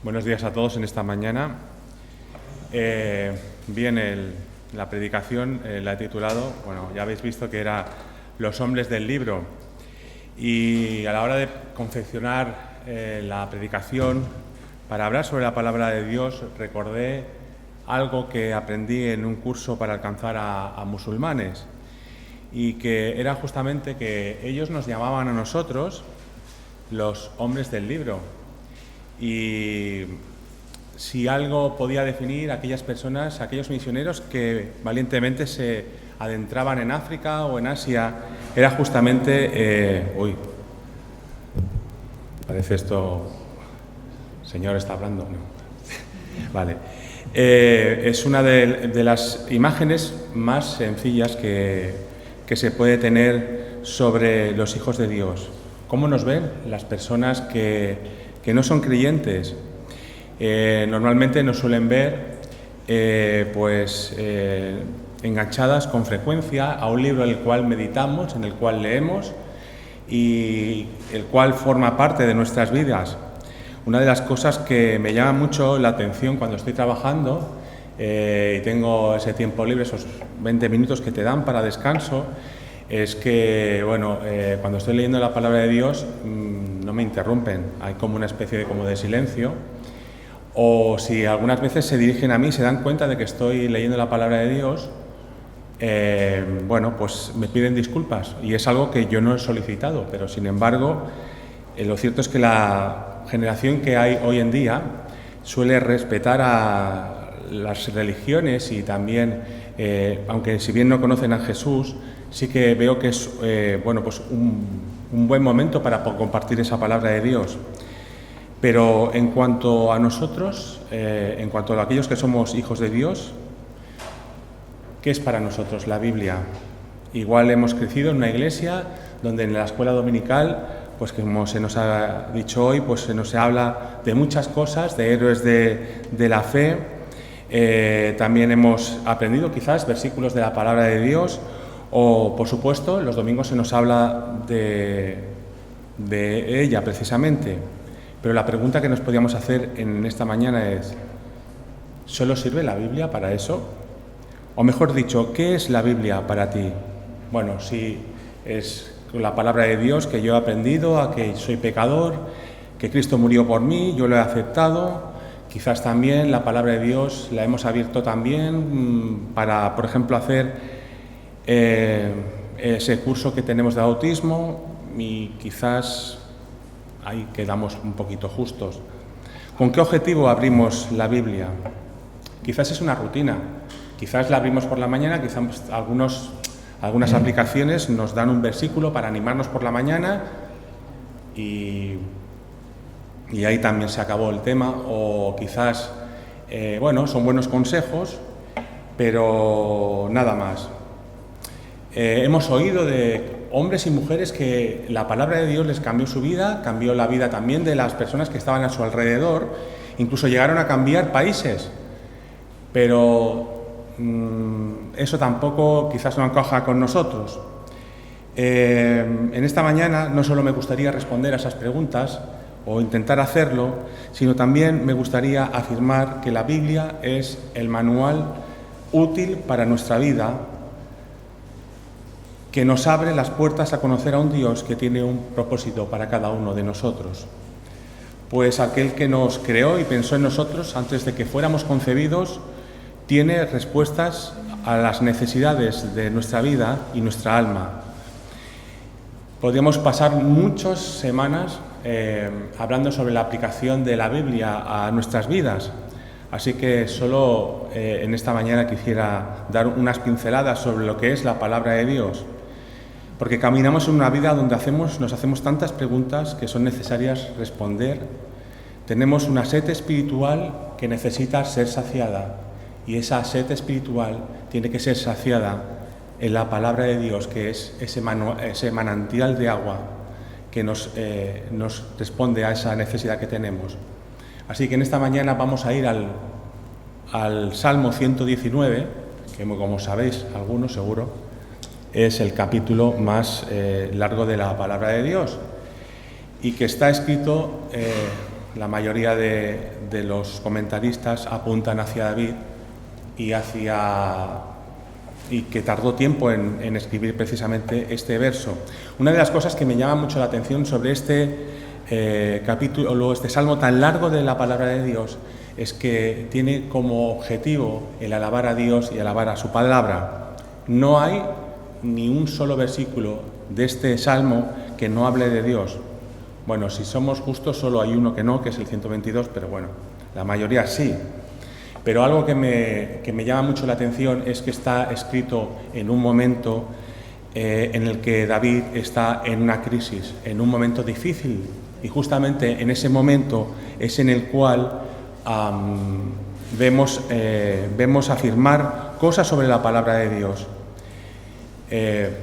Buenos días a todos en esta mañana. La predicación la he titulado, ya habéis visto que era Los hombres del libro. Y a la hora de confeccionar la predicación, para hablar sobre la palabra de Dios, recordé algo que aprendí en un curso para alcanzar a musulmanes, y que era justamente que ellos nos llamaban a nosotros los hombres del libro. Y si algo podía definir a aquellas personas, a aquellos misioneros que valientemente se adentraban en África o en Asia, era justamente... parece esto... Señor, ¿está hablando? No. Vale. Es una de las imágenes más sencillas que se puede tener sobre los hijos de Dios. ¿Cómo nos ven las personas que no son creyentes? Normalmente nos suelen ver enganchadas con frecuencia a un libro en el cual meditamos, en el cual leemos y el cual forma parte de nuestras vidas. Una de las cosas que me llama mucho la atención cuando estoy trabajando y tengo ese tiempo libre, esos 20 minutos que te dan para descanso, es que, cuando estoy leyendo la palabra de Dios no me interrumpen, hay como una especie de silencio, o si algunas veces se dirigen a mí, se dan cuenta de que estoy leyendo la palabra de Dios, pues me piden disculpas, y es algo que yo no he solicitado, pero sin embargo, lo cierto es que la generación que hay hoy en día suele respetar a las religiones y también, aunque si bien no conocen a Jesús, sí que veo que es un buen momento para compartir esa palabra de Dios. Pero en cuanto a nosotros, en cuanto a aquellos que somos hijos de Dios, ¿qué es para nosotros la Biblia? Igual hemos crecido en una iglesia donde en la escuela dominical, pues como se nos ha dicho hoy, pues se nos habla de muchas cosas, de héroes de la fe. También hemos aprendido quizás versículos de la palabra de Dios, o por supuesto los domingos se nos habla de ella precisamente. Pero la pregunta que nos podíamos hacer en esta mañana es: ¿solo sirve la Biblia para eso? O mejor dicho, ¿qué es la Biblia para ti? Bueno, sí, es la palabra de Dios que yo he aprendido, a que soy pecador, que Cristo murió por mí, yo lo he aceptado. Quizás también la palabra de Dios la hemos abierto también para, por ejemplo, hacer ese curso que tenemos de autismo, y quizás ahí quedamos un poquito justos. ¿Con qué objetivo abrimos la Biblia? Quizás es una rutina, quizás la abrimos por la mañana, quizás algunas aplicaciones nos dan un versículo para animarnos por la mañana y ahí también se acabó el tema, o quizás, son buenos consejos, pero nada más. Hemos oído de hombres y mujeres que la palabra de Dios les cambió su vida, cambió la vida también de las personas que estaban a su alrededor, incluso llegaron a cambiar países, pero eso tampoco quizás no encaja con nosotros. En esta mañana no solo me gustaría responder a esas preguntas o intentar hacerlo, sino también me gustaría afirmar que la Biblia es el manual útil para nuestra vida, que nos abre las puertas a conocer a un Dios que tiene un propósito para cada uno de nosotros. Pues aquel que nos creó y pensó en nosotros antes de que fuéramos concebidos tiene respuestas a las necesidades de nuestra vida y nuestra alma. Podríamos pasar muchas semanas hablando sobre la aplicación de la Biblia a nuestras vidas, así que solo en esta mañana quisiera dar unas pinceladas sobre lo que es la palabra de Dios, porque caminamos en una vida donde nos hacemos tantas preguntas que son necesarias responder. Tenemos una sed espiritual que necesita ser saciada, y esa sed espiritual tiene que ser saciada en la palabra de Dios, que es ese manantial de agua que nos responde a esa necesidad que tenemos. Así que en esta mañana vamos a ir al Salmo 119, que como sabéis, algunos seguro, es el capítulo más largo de la palabra de Dios, y que está escrito la mayoría de los comentaristas apuntan hacia David y que tardó tiempo en escribir precisamente este verso. Una de las cosas que me llama mucho la atención sobre este capítulo, este salmo tan largo de la palabra de Dios, es que tiene como objetivo el alabar a Dios y alabar a su palabra. No hay ni un solo versículo de este salmo que no hable de Dios. Bueno, si somos justos, solo hay uno que no, que es el 122, pero bueno, la mayoría sí. Pero algo que me llama mucho la atención es que está escrito en un momento en el que David está en una crisis, en un momento difícil, y justamente en ese momento es en el cual vemos afirmar cosas sobre la palabra de Dios.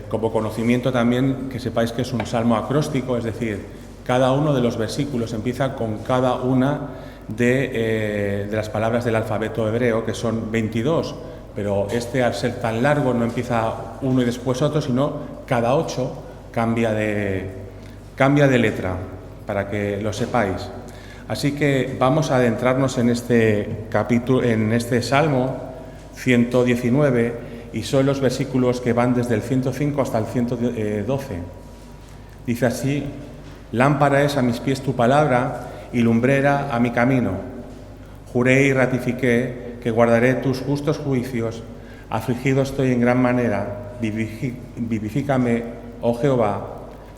Como conocimiento también, que sepáis que es un salmo acróstico, es decir, cada uno de los versículos empieza con cada una de las palabras del alfabeto hebreo, que son 22, pero al ser tan largo no empieza uno y después otro, sino cada 8 cambia de letra, para que lo sepáis. Así que vamos a adentrarnos en este capítulo, en este Salmo 119, y son los versículos que van desde el 105 hasta el 112. Dice así: lámpara es a mis pies tu palabra y lumbrera a mi camino. Juré y ratifiqué que guardaré tus justos juicios. Afligido estoy en gran manera. Vivifícame, oh Jehová,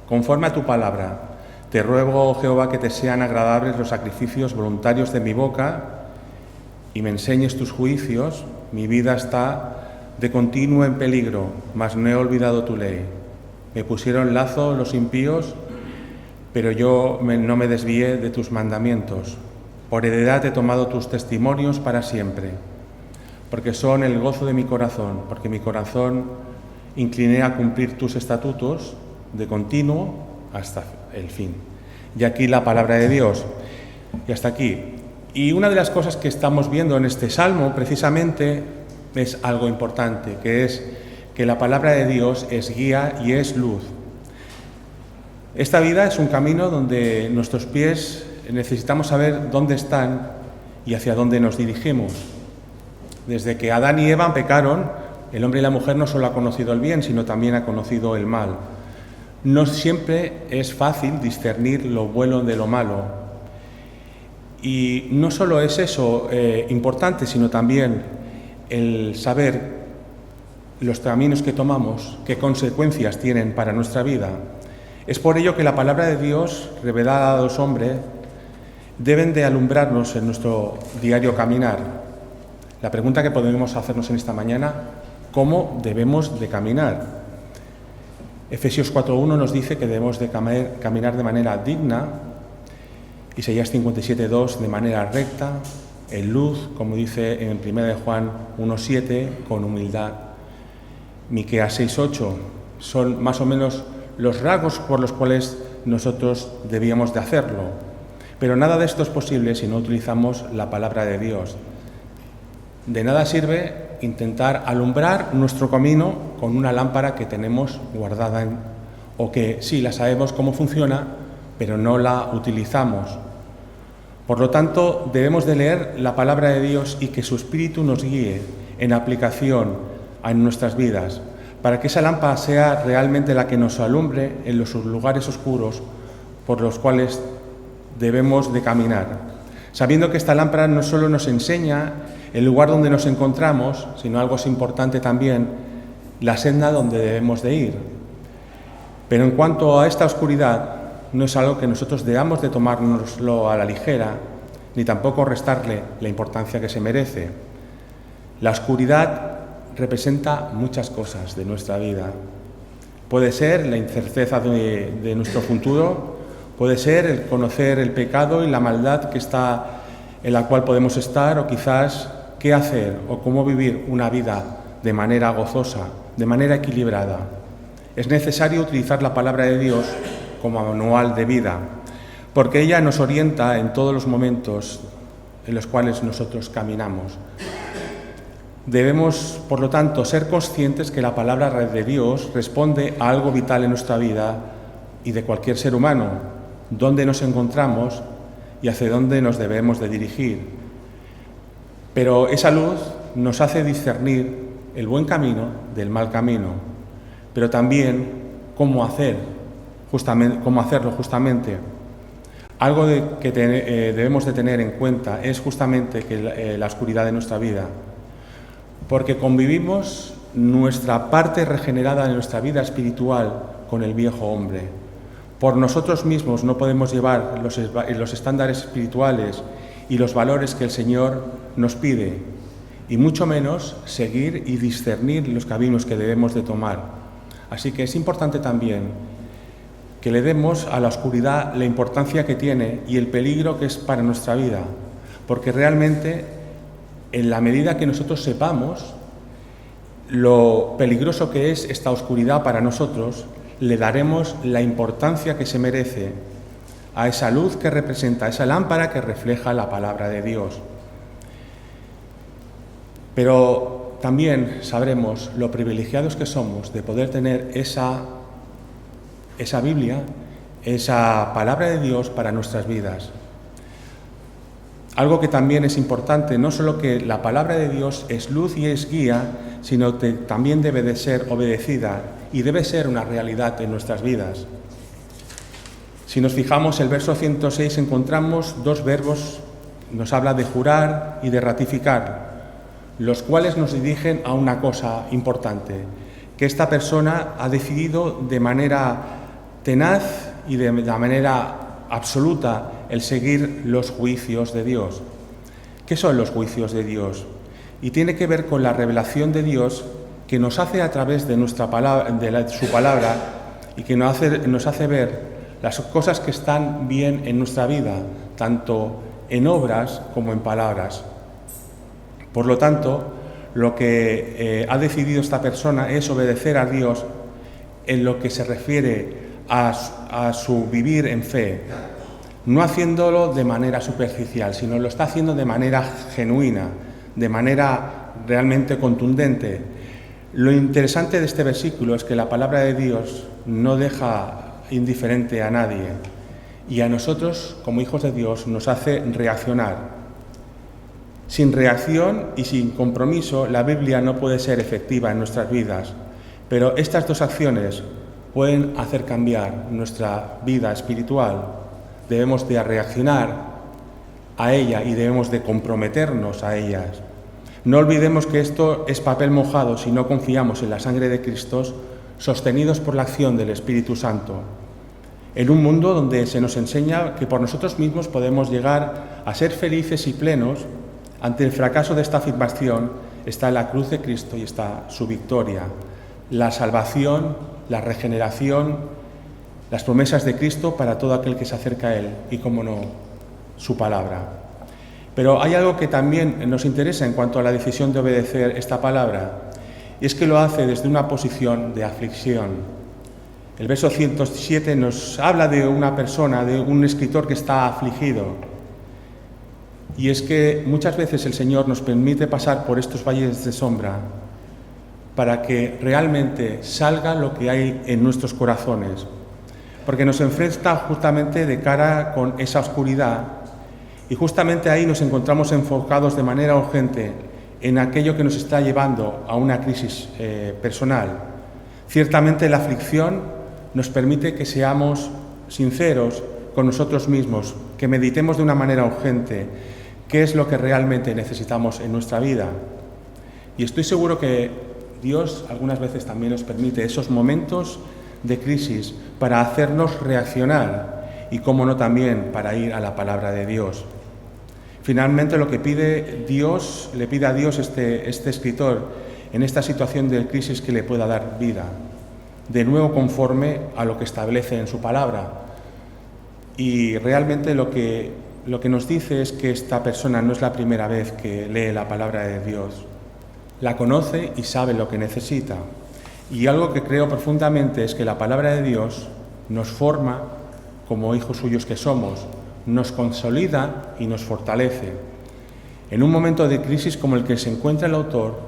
conforme a tu palabra. Te ruego, oh Jehová, que te sean agradables los sacrificios voluntarios de mi boca y me enseñes tus juicios. Mi vida está de continuo en peligro, mas no he olvidado tu ley. Me pusieron lazo los impíos, pero yo no me desvié de tus mandamientos. Por heredad he tomado tus testimonios para siempre, porque son el gozo de mi corazón, porque mi corazón incliné a cumplir tus estatutos de continuo hasta el fin. Y aquí la palabra de Dios, y hasta aquí. Y una de las cosas que estamos viendo en este salmo, precisamente, es algo importante, que es que la palabra de Dios es guía y es luz. Esta vida es un camino donde nuestros pies necesitamos saber dónde están y hacia dónde nos dirigimos. Desde que Adán y Eva pecaron, el hombre y la mujer no solo ha conocido el bien, sino también ha conocido el mal. No siempre es fácil discernir lo bueno de lo malo. Y no solo es eso importante, sino también el saber los caminos que tomamos, qué consecuencias tienen para nuestra vida. Es por ello que la palabra de Dios, revelada a los hombres, deben de alumbrarnos en nuestro diario caminar. La pregunta que podemos hacernos en esta mañana: ¿cómo debemos de caminar? Efesios 4.1 nos dice que debemos de caminar de manera digna, Isaías 57.2 de manera recta, en luz, como dice en 1 de Juan 1.7, con humildad. Miqueas 6.8 son más o menos los rasgos por los cuales nosotros debíamos de hacerlo. Pero nada de esto es posible si no utilizamos la palabra de Dios. De nada sirve intentar alumbrar nuestro camino con una lámpara que tenemos guardada o que sí la sabemos cómo funciona, pero no la utilizamos. Por lo tanto, debemos de leer la palabra de Dios y que su Espíritu nos guíe en aplicación en nuestras vidas, para que esa lámpara sea realmente la que nos alumbre en los lugares oscuros por los cuales debemos de caminar, sabiendo que esta lámpara no solo nos enseña el lugar donde nos encontramos, sino algo es importante también, la senda donde debemos de ir. Pero en cuanto a esta oscuridad, no es algo que nosotros debamos de tomárnoslo a la ligera, ni tampoco restarle la importancia que se merece. La oscuridad representa muchas cosas de nuestra vida. Puede ser la incerteza de nuestro futuro, puede ser el conocer el pecado y la maldad que está en la cual podemos estar, o quizás qué hacer o cómo vivir una vida de manera gozosa, de manera equilibrada. Es necesario utilizar la palabra de Dios como manual de vida, porque ella nos orienta en todos los momentos en los cuales nosotros caminamos. Debemos, por lo tanto, ser conscientes que la palabra de Dios responde a algo vital en nuestra vida y de cualquier ser humano: dónde nos encontramos y hacia dónde nos debemos de dirigir. Pero esa luz nos hace discernir el buen camino del mal camino, pero también cómo hacerlo justamente. Algo que debemos de tener en cuenta es justamente que la oscuridad de nuestra vida, porque convivimos nuestra parte regenerada de nuestra vida espiritual con el viejo hombre. Por nosotros mismos no podemos llevar los estándares espirituales y los valores que el Señor nos pide, y mucho menos seguir y discernir los caminos que debemos de tomar. Así que es importante también que le demos a la oscuridad la importancia que tiene y el peligro que es para nuestra vida, porque realmente, en la medida que nosotros sepamos lo peligroso que es esta oscuridad para nosotros, le daremos la importancia que se merece a esa luz que representa, a esa lámpara que refleja la palabra de Dios. Pero también sabremos lo privilegiados que somos de poder tener esa Biblia, esa palabra de Dios para nuestras vidas. Algo que también es importante, no solo que la palabra de Dios es luz y es guía, sino que también debe de ser obedecida y debe ser una realidad en nuestras vidas. Si nos fijamos, el verso 106 encontramos dos verbos, nos habla de jurar y de ratificar, los cuales nos dirigen a una cosa importante, que esta persona ha decidido de manera tenaz y de manera absoluta el seguir los juicios de Dios. ¿Qué son los juicios de Dios? Y tiene que ver con la revelación de Dios que nos hace a través de nuestra palabra, su palabra, y que nos hace ver las cosas que están bien en nuestra vida, tanto en obras como en palabras. Por lo tanto, lo que ha decidido esta persona es obedecer a Dios en lo que se refiere a su vivir en fe, no haciéndolo de manera superficial, sino lo está haciendo de manera genuina, de manera realmente contundente. Lo interesante de este versículo es que la palabra de Dios no deja indiferente a nadie, y a nosotros, como hijos de Dios, nos hace reaccionar. Sin reacción y sin compromiso, la Biblia no puede ser efectiva en nuestras vidas, pero estas dos acciones pueden hacer cambiar nuestra vida espiritual. Debemos de reaccionar a ella y debemos de comprometernos a ellas. No olvidemos que esto es papel mojado si no confiamos en la sangre de Cristo, sostenidos por la acción del Espíritu Santo. En un mundo donde se nos enseña que por nosotros mismos podemos llegar a ser felices y plenos, ante el fracaso de esta afirmación está la cruz de Cristo y está su victoria, la salvación, la regeneración, las promesas de Cristo para todo aquel que se acerca a Él y, cómo no, su palabra. Pero hay algo que también nos interesa en cuanto a la decisión de obedecer esta palabra, y es que lo hace desde una posición de aflicción. El verso 107 nos habla de una persona, de un escritor que está afligido. Y es que muchas veces el Señor nos permite pasar por estos valles de sombra para que realmente salga lo que hay en nuestros corazones, porque nos enfrenta justamente de cara con esa oscuridad, y justamente ahí nos encontramos enfocados de manera urgente en aquello que nos está llevando a una crisis personal. Ciertamente la aflicción nos permite que seamos sinceros con nosotros mismos, que meditemos de una manera urgente qué es lo que realmente necesitamos en nuestra vida. Y estoy seguro que Dios algunas veces también nos permite esos momentos de crisis para hacernos reaccionar y, cómo no, también para ir a la palabra de Dios. Finalmente, lo que le pide a Dios este escritor en esta situación de crisis, que le pueda dar vida, de nuevo conforme a lo que establece en su palabra. Y realmente lo que nos dice es que esta persona no es la primera vez que lee la palabra de Dios. La conoce y sabe lo que necesita. Y algo que creo profundamente es que la palabra de Dios nos forma como hijos suyos que somos, nos consolida y nos fortalece. En un momento de crisis como el que se encuentra el autor,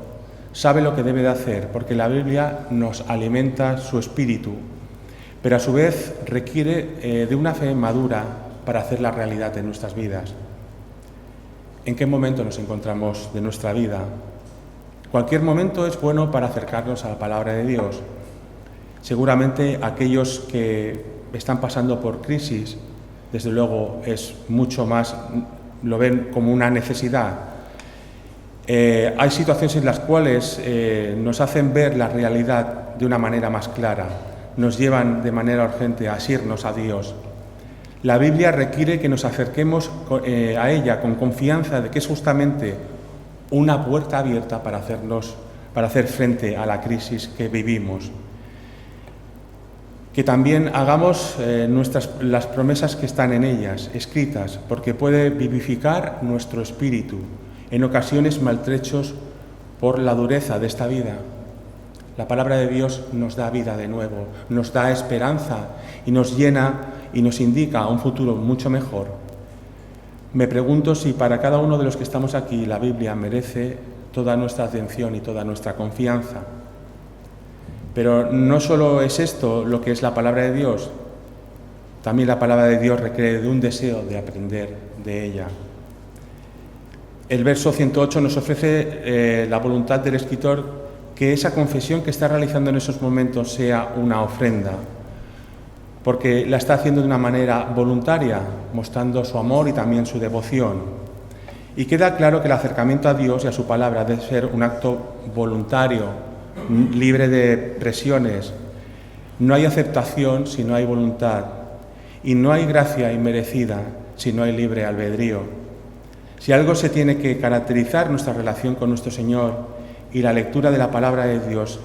sabe lo que debe de hacer, porque la Biblia nos alimenta su espíritu, pero a su vez requiere de una fe madura para hacerla realidad en nuestras vidas. ¿En qué momento nos encontramos de nuestra vida? Cualquier momento es bueno para acercarnos a la palabra de Dios. Seguramente aquellos que están pasando por crisis, desde luego es mucho más, lo ven como una necesidad. Hay situaciones en las cuales nos hacen ver la realidad de una manera más clara, nos llevan de manera urgente a asirnos a Dios. La Biblia requiere que nos acerquemos a ella con confianza de que es justamente una puerta abierta para hacer frente a la crisis que vivimos. Que también hagamos las promesas que están en ellas, escritas, porque puede vivificar nuestro espíritu, en ocasiones maltrechos por la dureza de esta vida. La palabra de Dios nos da vida de nuevo, nos da esperanza y nos llena y nos indica un futuro mucho mejor. Me pregunto si para cada uno de los que estamos aquí la Biblia merece toda nuestra atención y toda nuestra confianza. Pero no solo es esto lo que es la palabra de Dios, también la palabra de Dios requiere de un deseo de aprender de ella. El verso 108 nos ofrece la voluntad del escritor que esa confesión que está realizando en esos momentos sea una ofrenda, porque la está haciendo de una manera voluntaria, mostrando su amor y también su devoción. Y queda claro que el acercamiento a Dios y a su palabra debe ser un acto voluntario, libre de presiones. No hay aceptación si no hay voluntad, y no hay gracia inmerecida si no hay libre albedrío. Si algo se tiene que caracterizar nuestra relación con nuestro Señor y la lectura de la palabra de Dios,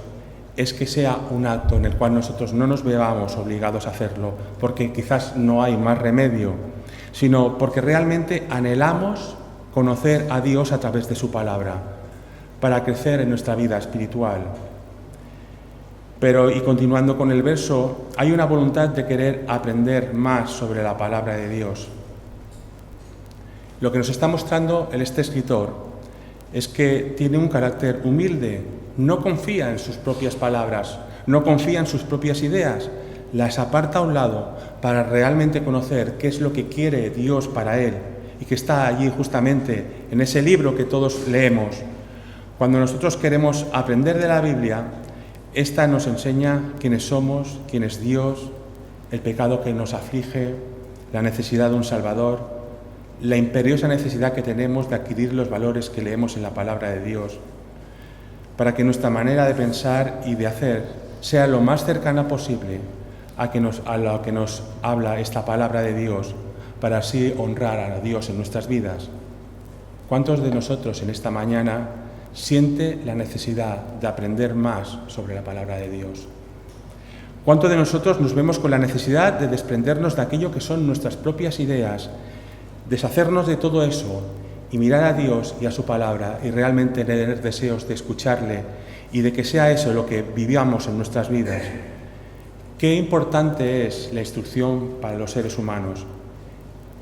es que sea un acto en el cual nosotros no nos veamos obligados a hacerlo, porque quizás no hay más remedio, sino porque realmente anhelamos conocer a Dios a través de su palabra, para crecer en nuestra vida espiritual. Pero, y continuando con el verso, hay una voluntad de querer aprender más sobre la palabra de Dios. Lo que nos está mostrando este escritor es que tiene un carácter humilde, no confía en sus propias palabras, no confía en sus propias ideas, las aparta a un lado para realmente conocer qué es lo que quiere Dios para él y que está allí justamente en ese libro que todos leemos. Cuando nosotros queremos aprender de la Biblia, esta nos enseña quiénes somos, quién es Dios, el pecado que nos aflige, la necesidad de un Salvador, la imperiosa necesidad que tenemos de adquirir los valores que leemos en la palabra de Dios, para que nuestra manera de pensar y de hacer sea lo más cercana posible a lo que nos habla esta palabra de Dios, para así honrar a Dios en nuestras vidas. ¿Cuántos de nosotros en esta mañana siente la necesidad de aprender más sobre la palabra de Dios? ¿Cuántos de nosotros nos vemos con la necesidad de desprendernos de aquello que son nuestras propias ideas, deshacernos de todo eso y mirar a Dios y a su palabra y realmente tener deseos de escucharle y de que sea eso lo que vivamos en nuestras vidas? Qué importante es la instrucción para los seres humanos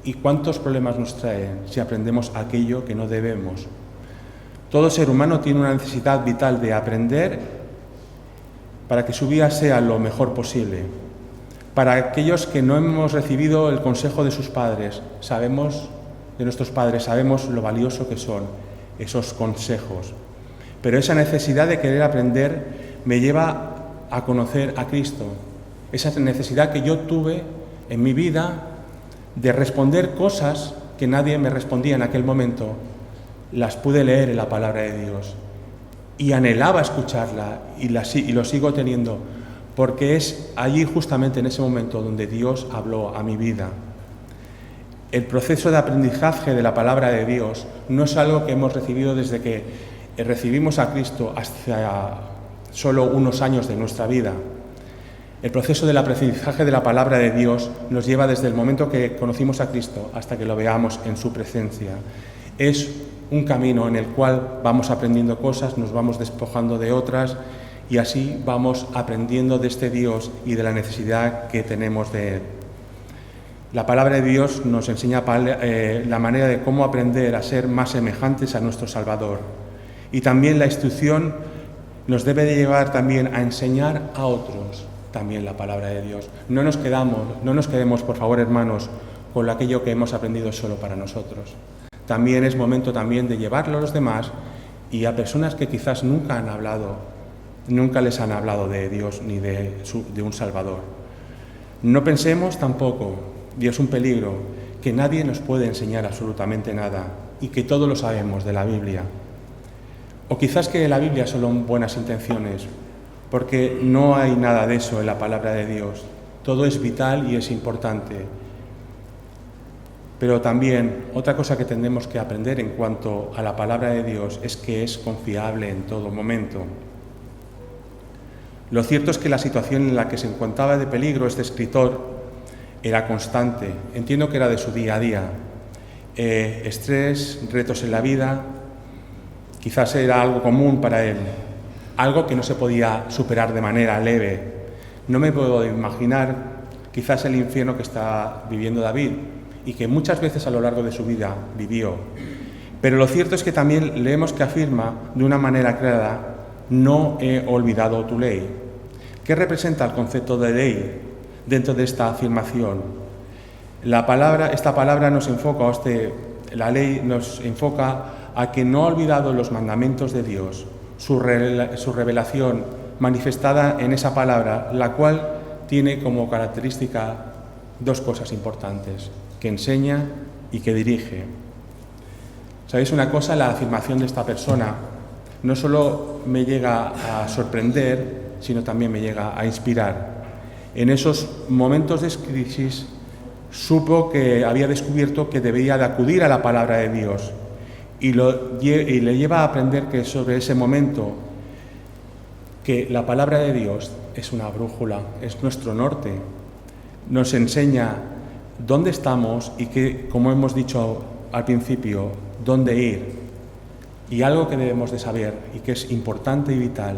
y cuántos problemas nos traen si aprendemos aquello que no debemos. Todo ser humano tiene una necesidad vital de aprender para que su vida sea lo mejor posible. Para aquellos que no hemos recibido el consejo de sus padres, de nuestros padres, sabemos lo valioso que son esos consejos. Pero esa necesidad de querer aprender me lleva a conocer a Cristo. Esa necesidad que yo tuve en mi vida de responder cosas que nadie me respondía en aquel momento, las pude leer en la palabra de Dios. Y anhelaba escucharla y lo sigo teniendo, porque es allí justamente en ese momento donde Dios habló a mi vida. El proceso de aprendizaje de la palabra de Dios no es algo que hemos recibido desde que recibimos a Cristo hasta solo unos años de nuestra vida. El proceso del aprendizaje de la palabra de Dios nos lleva desde el momento que conocimos a Cristo hasta que lo veamos en su presencia. Es un camino en el cual vamos aprendiendo cosas, nos vamos despojando de otras y así vamos aprendiendo de este Dios y de la necesidad que tenemos de Él. La palabra de Dios nos enseña la manera de cómo aprender a ser más semejantes a nuestro Salvador. Y también la instrucción nos debe de llevar también a enseñar a otros también la palabra de Dios. No nos quedemos, por favor, hermanos, con aquello que hemos aprendido solo para nosotros. También es momento también de llevarlo a los demás y a personas que quizás nunca les han hablado de Dios ni de un Salvador. No pensemos tampoco, y es un peligro, que nadie nos puede enseñar absolutamente nada y que todo lo sabemos de la Biblia. O quizás que la Biblia solo son buenas intenciones, porque no hay nada de eso en la palabra de Dios. Todo es vital y es importante. Pero también otra cosa que tendremos que aprender en cuanto a la palabra de Dios es que es confiable en todo momento. Lo cierto es que la situación en la que se encontraba de peligro este escritor era constante. Entiendo que era de su día a día. Estrés, retos en la vida, quizás era algo común para él, algo que no se podía superar de manera leve. No me puedo imaginar quizás el infierno que está viviendo David y que muchas veces a lo largo de su vida vivió. Pero lo cierto es que también leemos que afirma de una manera clara: no he olvidado tu ley. ¿Qué representa el concepto de ley dentro de esta afirmación? Esta palabra nos enfoca, la ley nos enfoca a que no ha olvidado los mandamientos de Dios, su revelación manifestada en esa palabra, la cual tiene como característica dos cosas importantes: que enseña y que dirige. ¿Sabéis una cosa? La afirmación de esta persona no solo me llega a sorprender, sino también me llega a inspirar. En esos momentos de crisis supo que había descubierto que debía de acudir a la palabra de Dios y le lleva a aprender que sobre ese momento que la palabra de Dios es una brújula, es nuestro norte, nos enseña dónde estamos y que, como hemos dicho al principio, dónde ir. Y algo que debemos de saber y que es importante y vital: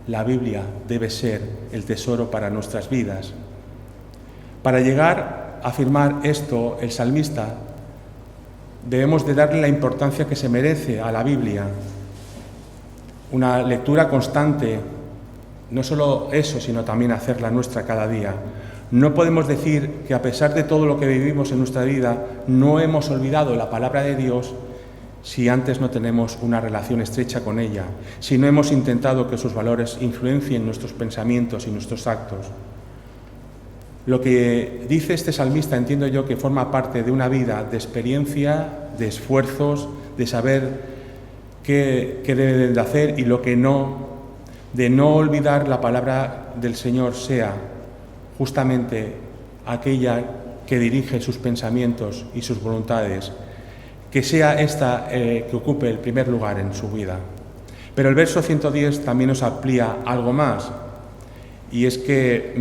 la Biblia debe ser el tesoro para nuestras vidas. Para llegar a afirmar esto, el salmista, debemos de darle la importancia que se merece a la Biblia. Una lectura constante, no solo eso, sino también hacerla nuestra cada día. No podemos decir que a pesar de todo lo que vivimos en nuestra vida, no hemos olvidado la palabra de Dios si antes no tenemos una relación estrecha con ella, si no hemos intentado que sus valores influencien nuestros pensamientos y nuestros actos. Lo que dice este salmista, entiendo yo, que forma parte de una vida de experiencia, de esfuerzos, de saber qué debe de hacer y lo que no, de no olvidar la palabra del Señor, sea justamente aquella que dirige sus pensamientos y sus voluntades, que sea esta que ocupe el primer lugar en su vida. Pero el verso 110 también nos amplía algo más, y es que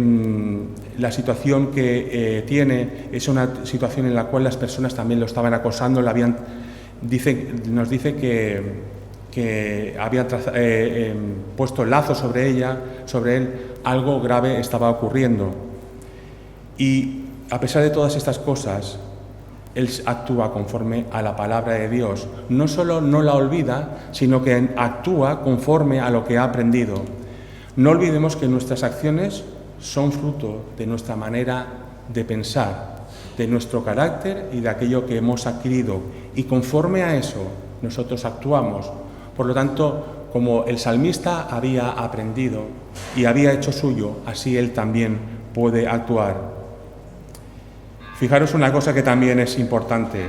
la situación que tiene es una situación en la cual las personas también lo estaban acosando, nos dice que habían puesto lazos sobre él, algo grave estaba ocurriendo. Y a pesar de todas estas cosas, él actúa conforme a la palabra de Dios. No solo no la olvida, sino que actúa conforme a lo que ha aprendido. No olvidemos que nuestras acciones son fruto de nuestra manera de pensar, de nuestro carácter y de aquello que hemos adquirido. Y conforme a eso, nosotros actuamos. Por lo tanto, como el salmista había aprendido y había hecho suyo, así él también puede actuar. Fijaros una cosa que también es importante,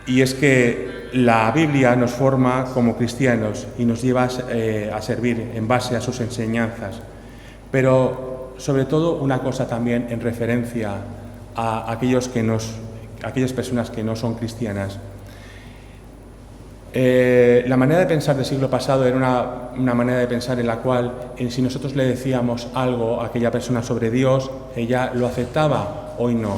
y es que la Biblia nos forma como cristianos y nos lleva a servir en base a sus enseñanzas, pero sobre todo una cosa también en referencia a aquellas personas que no son cristianas. La manera de pensar del siglo pasado era una manera de pensar en la cual si nosotros le decíamos algo a aquella persona sobre Dios, ella lo aceptaba. Hoy no.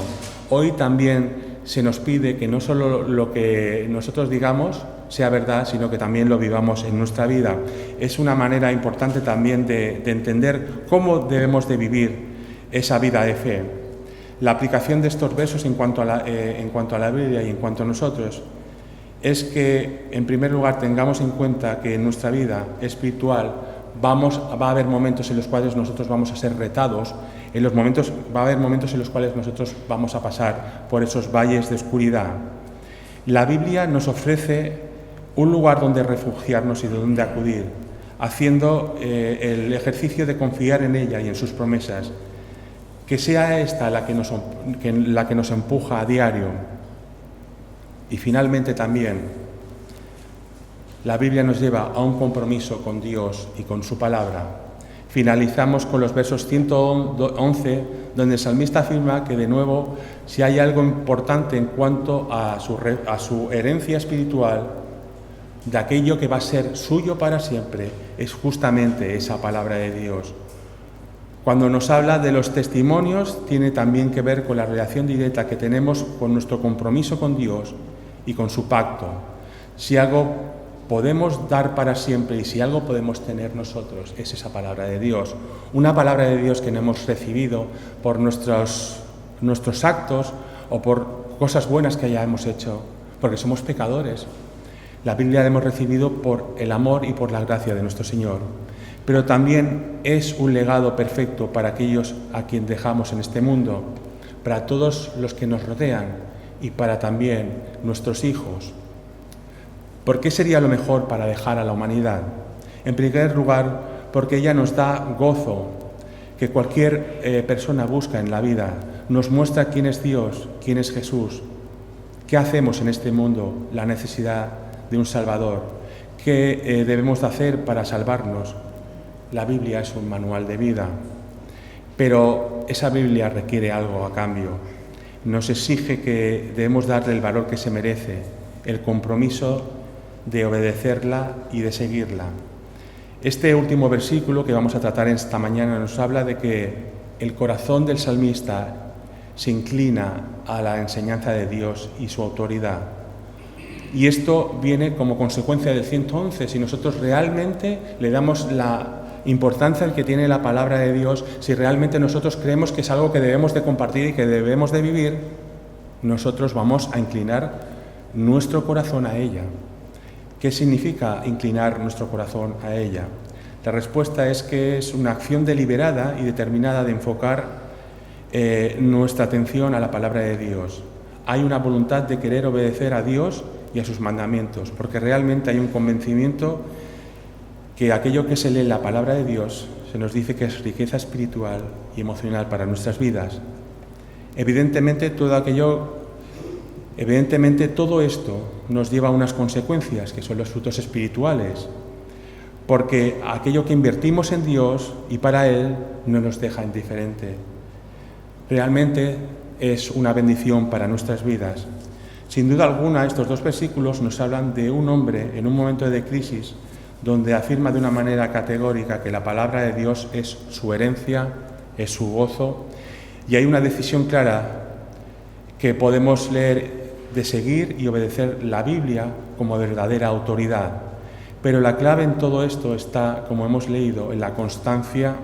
Hoy también se nos pide que no solo lo que nosotros digamos sea verdad, sino que también lo vivamos en nuestra vida. Es una manera importante también de entender cómo debemos de vivir esa vida de fe. La aplicación de estos versos en cuanto a la Biblia y en cuanto a nosotros es que, en primer lugar, tengamos en cuenta que en nuestra vida espiritual va a haber momentos en los cuales nosotros vamos a ser retados Va a haber momentos en los cuales nosotros vamos a pasar por esos valles de oscuridad. La Biblia nos ofrece un lugar donde refugiarnos y de donde acudir, haciendo el ejercicio de confiar en ella y en sus promesas. Que sea esta la que nos empuja a diario. Y finalmente también, la Biblia nos lleva a un compromiso con Dios y con su palabra. Finalizamos con los versos 111, donde el salmista afirma que, de nuevo, si hay algo importante en cuanto a su herencia espiritual, de aquello que va a ser suyo para siempre, es justamente esa palabra de Dios. Cuando nos habla de los testimonios, tiene también que ver con la relación directa que tenemos con nuestro compromiso con Dios y con su pacto. Si algo podemos dar para siempre y si algo podemos tener nosotros, es esa palabra de Dios. Una palabra de Dios que no hemos recibido por nuestros actos o por cosas buenas que hayamos hecho, porque somos pecadores. La Biblia la hemos recibido por el amor y por la gracia de nuestro Señor. Pero también es un legado perfecto para aquellos a quien dejamos en este mundo, para todos los que nos rodean y para también nuestros hijos. ¿Por qué sería lo mejor para dejar a la humanidad? En primer lugar, porque ella nos da gozo que cualquier persona busca en la vida. Nos muestra quién es Dios, quién es Jesús, qué hacemos en este mundo, la necesidad de un Salvador, qué debemos de hacer para salvarnos. La Biblia es un manual de vida, pero esa Biblia requiere algo a cambio. Nos exige que debemos darle el valor que se merece, el compromiso de obedecerla y de seguirla. Este último versículo que vamos a tratar esta mañana nos habla de que el corazón del salmista se inclina a la enseñanza de Dios y su autoridad. Y esto viene como consecuencia del 111. Si nosotros realmente le damos la importancia que tiene la palabra de Dios, si realmente nosotros creemos que es algo que debemos de compartir y que debemos de vivir, nosotros vamos a inclinar nuestro corazón a ella. ¿Qué significa inclinar nuestro corazón a ella? La respuesta es que es una acción deliberada y determinada de enfocar nuestra atención a la palabra de Dios. Hay una voluntad de querer obedecer a Dios y a sus mandamientos, porque realmente hay un convencimiento que aquello que se lee en la palabra de Dios se nos dice que es riqueza espiritual y emocional para nuestras vidas. Evidentemente todo esto nos lleva a unas consecuencias, que son los frutos espirituales, porque aquello que invertimos en Dios y para Él no nos deja indiferente. Realmente es una bendición para nuestras vidas. Sin duda alguna, estos dos versículos nos hablan de un hombre en un momento de crisis donde afirma de una manera categórica que la palabra de Dios es su herencia, es su gozo, y hay una decisión clara que podemos leer de seguir y obedecer la Biblia como verdadera autoridad. Pero la clave en todo esto está, como hemos leído, en la constancia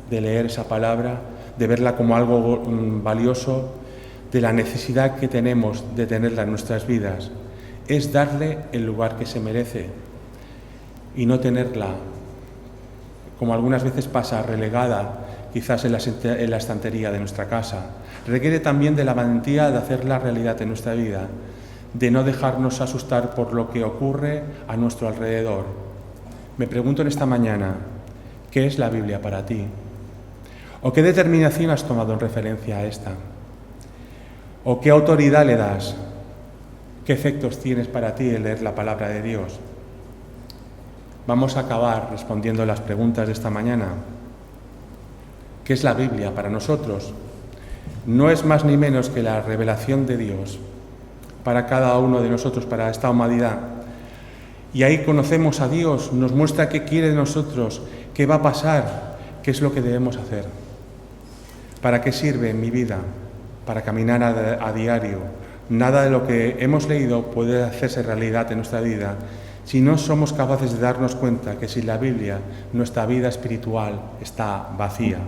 de leer esa palabra, de verla como algo valioso, de la necesidad que tenemos de tenerla en nuestras vidas. Es darle el lugar que se merece y no tenerla, como algunas veces pasa, relegada quizás en la estantería de nuestra casa. Requiere también de la valentía de hacerla realidad en nuestra vida, de no dejarnos asustar por lo que ocurre a nuestro alrededor. Me pregunto en esta mañana, ¿qué es la Biblia para ti? ¿O qué determinación has tomado en referencia a esta? ¿O qué autoridad le das? ¿Qué efectos tienes para ti el leer la palabra de Dios? Vamos a acabar respondiendo las preguntas de esta mañana. ¿Qué es la Biblia para nosotros? No es más ni menos que la revelación de Dios para cada uno de nosotros, para esta humanidad. Y ahí conocemos a Dios, nos muestra qué quiere de nosotros, qué va a pasar, qué es lo que debemos hacer. ¿Para qué sirve en mi vida? Para caminar a diario. Nada de lo que hemos leído puede hacerse realidad en nuestra vida si no somos capaces de darnos cuenta que sin la Biblia nuestra vida espiritual está vacía.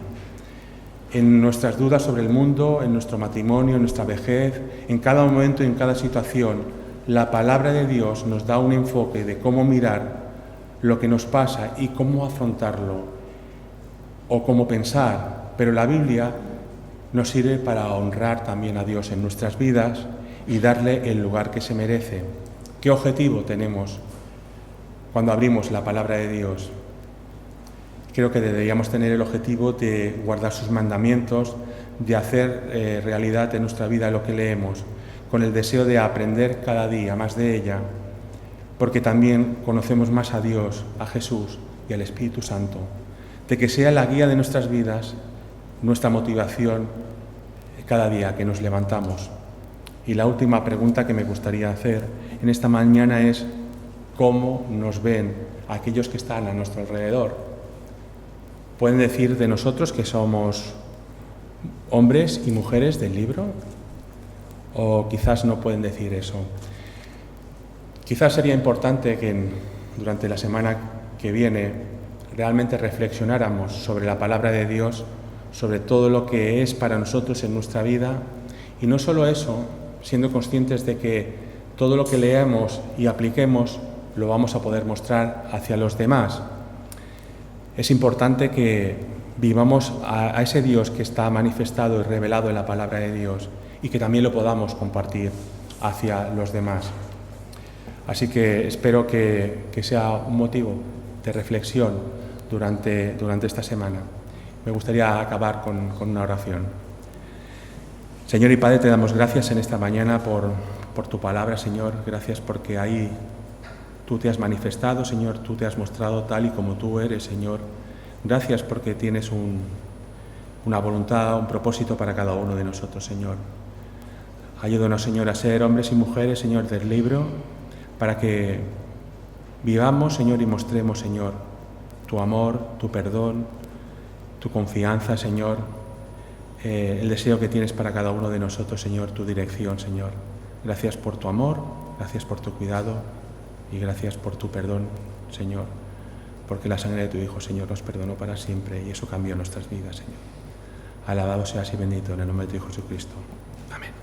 En nuestras dudas sobre el mundo, en nuestro matrimonio, en nuestra vejez, en cada momento y en cada situación, la palabra de Dios nos da un enfoque de cómo mirar lo que nos pasa y cómo afrontarlo o cómo pensar. Pero la Biblia nos sirve para honrar también a Dios en nuestras vidas y darle el lugar que se merece. ¿Qué objetivo tenemos cuando abrimos la palabra de Dios? Creo que deberíamos tener el objetivo de guardar sus mandamientos, de hacer realidad en nuestra vida lo que leemos, con el deseo de aprender cada día más de ella, porque también conocemos más a Dios, a Jesús y al Espíritu Santo, de que sea la guía de nuestras vidas, nuestra motivación cada día que nos levantamos. Y la última pregunta que me gustaría hacer en esta mañana es: ¿cómo nos ven aquellos que están a nuestro alrededor? ¿Pueden decir de nosotros que somos hombres y mujeres del libro? ¿O quizás no pueden decir eso? Quizás sería importante que durante la semana que viene realmente reflexionáramos sobre la palabra de Dios, sobre todo lo que es para nosotros en nuestra vida, y no solo eso, siendo conscientes de que todo lo que leamos y apliquemos lo vamos a poder mostrar hacia los demás. Es importante que vivamos a ese Dios que está manifestado y revelado en la palabra de Dios y que también lo podamos compartir hacia los demás. Así que espero que sea un motivo de reflexión durante esta semana. Me gustaría acabar con una oración. Señor y Padre, te damos gracias en esta mañana por tu palabra, Señor. Gracias porque ahí tú te has manifestado, Señor, tú te has mostrado tal y como tú eres, Señor. Gracias porque tienes una voluntad, un propósito para cada uno de nosotros, Señor. Ayúdanos, Señor, a ser hombres y mujeres, Señor, del libro, para que vivamos, Señor, y mostremos, Señor, tu amor, tu perdón, tu confianza, Señor, el deseo que tienes para cada uno de nosotros, Señor, tu dirección, Señor. Gracias por tu amor, gracias por tu cuidado y gracias por tu perdón, Señor, porque la sangre de tu Hijo, Señor, nos perdonó para siempre y eso cambió nuestras vidas, Señor. Alabado seas y bendito en el nombre de tu Hijo Jesucristo. Amén.